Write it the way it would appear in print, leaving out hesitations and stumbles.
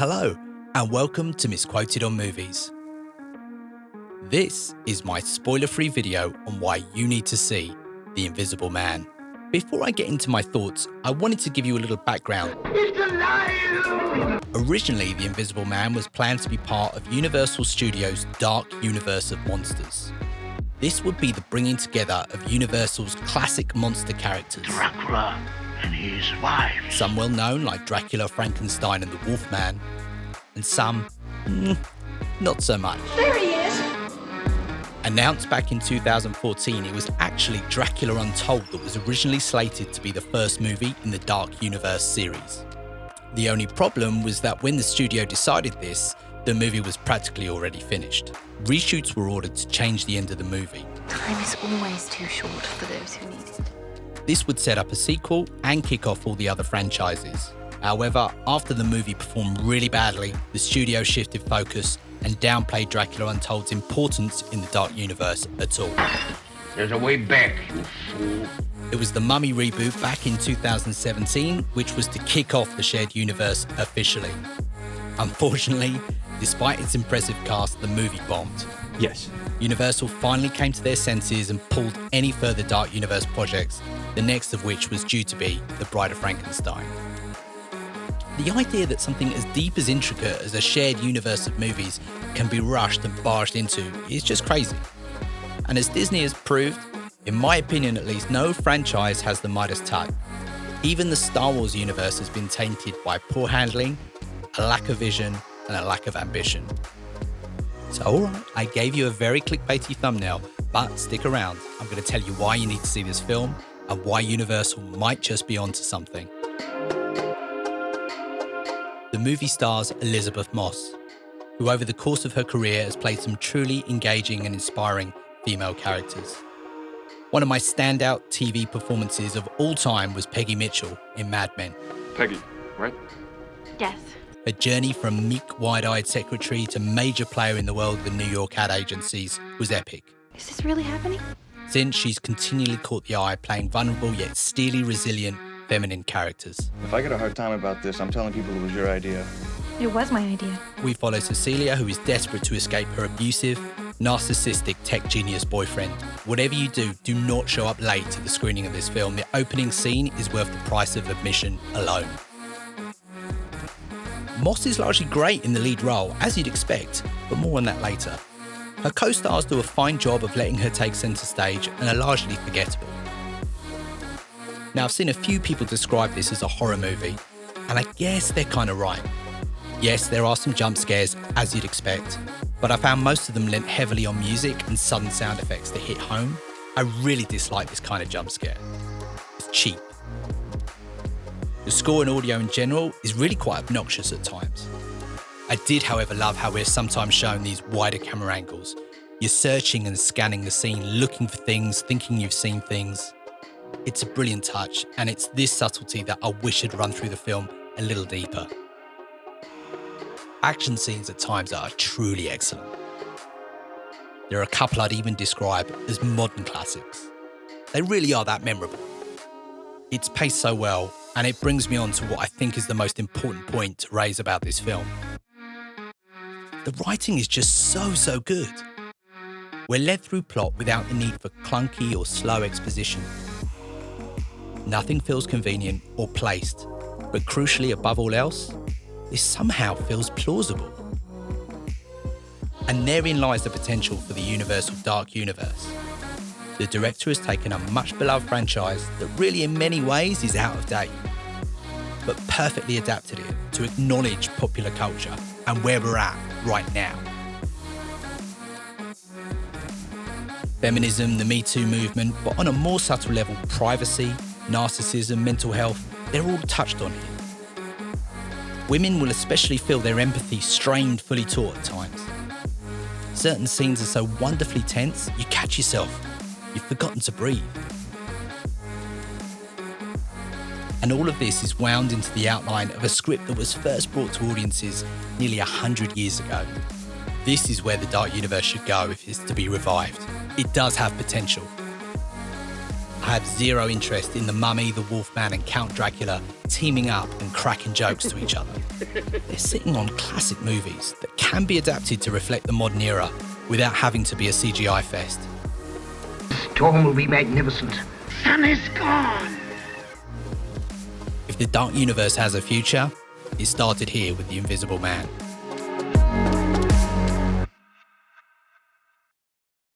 Hello, and welcome to Misquoted on Movies. This is my spoiler-free video on why you need to see The Invisible Man. Before I get into my thoughts, I wanted to give you a little background. It's alive! Originally, The Invisible Man was planned to be part of Universal Studios' dark universe of monsters. This would be the bringing together of Universal's classic monster characters. Dracula and his wife. Some well-known like Dracula, Frankenstein and the Wolfman, and some, not so much. There he is! Announced back in 2014, it was actually Dracula Untold that was originally slated to be the first movie in the Dark Universe series. The only problem was that when the studio decided this, the movie was practically already finished. Reshoots were ordered to change the end of the movie. Time is always too short for those who need it. This would set up a sequel and kick off all the other franchises. However, after the movie performed really badly, the studio shifted focus and downplayed Dracula Untold's importance in the Dark Universe at all. There's a way back, you fool. It was the Mummy reboot back in 2017, which was to kick off the shared universe officially. Unfortunately, despite its impressive cast, the movie bombed. Yes. Universal finally came to their senses and pulled any further Dark Universe projects, the next of which was due to be The Bride of Frankenstein. The idea that something as deep as intricate as a shared universe of movies can be rushed and barged into is just crazy. And as Disney has proved, in my opinion at least, no franchise has the Midas touch. Even the Star Wars universe has been tainted by poor handling, a lack of vision, and a lack of ambition. So alright, I gave you a very clickbaity thumbnail, but stick around. I'm going to tell you why you need to see this film and why Universal might just be onto something. The movie stars Elizabeth Moss, who over the course of her career has played some truly engaging and inspiring female characters. One of my standout TV performances of all time was Peggy Mitchell in Mad Men. Peggy, right? Yes. Her journey from meek, wide-eyed secretary to major player in the world of the New York ad agencies was epic. Is this really happening? Since she's continually caught the eye playing vulnerable yet steely resilient feminine characters. If I get a hard time about this, I'm telling people it was your idea. It was my idea. We follow Cecilia, who is desperate to escape her abusive, narcissistic tech genius boyfriend. Whatever you do, do not show up late to the screening of this film. The opening scene is worth the price of admission alone. Moss is largely great in the lead role, as you'd expect, but more on that later. Her co-stars do a fine job of letting her take centre stage and are largely forgettable. Now, I've seen a few people describe this as a horror movie, and I guess they're kind of right. Yes, there are some jump scares, as you'd expect, but I found most of them lent heavily on music and sudden sound effects that hit home. I really dislike this kind of jump scare. It's cheap. The score and audio in general is really quite obnoxious at times. I did, however, love how we're sometimes shown these wider camera angles. You're searching and scanning the scene, looking for things, thinking you've seen things. It's a brilliant touch, and it's this subtlety that I wish had run through the film a little deeper. Action scenes at times are truly excellent. There are a couple I'd even describe as modern classics. They really are that memorable. It's paced so well, and it brings me on to what I think is the most important point to raise about this film. The writing is just so good. We're led through plot without the need for clunky or slow exposition. Nothing feels convenient or placed, but crucially above all else, this somehow feels plausible. And therein lies the potential for the Universal Dark Universe. The director has taken a much-beloved franchise that really in many ways is out of date, but perfectly adapted it to acknowledge popular culture and where we're at right now. Feminism, the Me Too movement, but on a more subtle level, privacy, narcissism, mental health, they're all touched on here. Women will especially feel their empathy strained, fully taught at times. Certain scenes are so wonderfully tense, you catch yourself. You've forgotten to breathe. And all of this is wound into the outline of a script that was first brought to audiences nearly 100 years ago. This is where the Dark Universe should go if it's to be revived. It does have potential. I have zero interest in the Mummy, the Wolfman, and Count Dracula teaming up and cracking jokes to each other. They're sitting on classic movies that can be adapted to reflect the modern era without having to be a CGI fest. Storm will be magnificent. Sun is gone. If the Dark Universe has a future, it started here with The Invisible Man.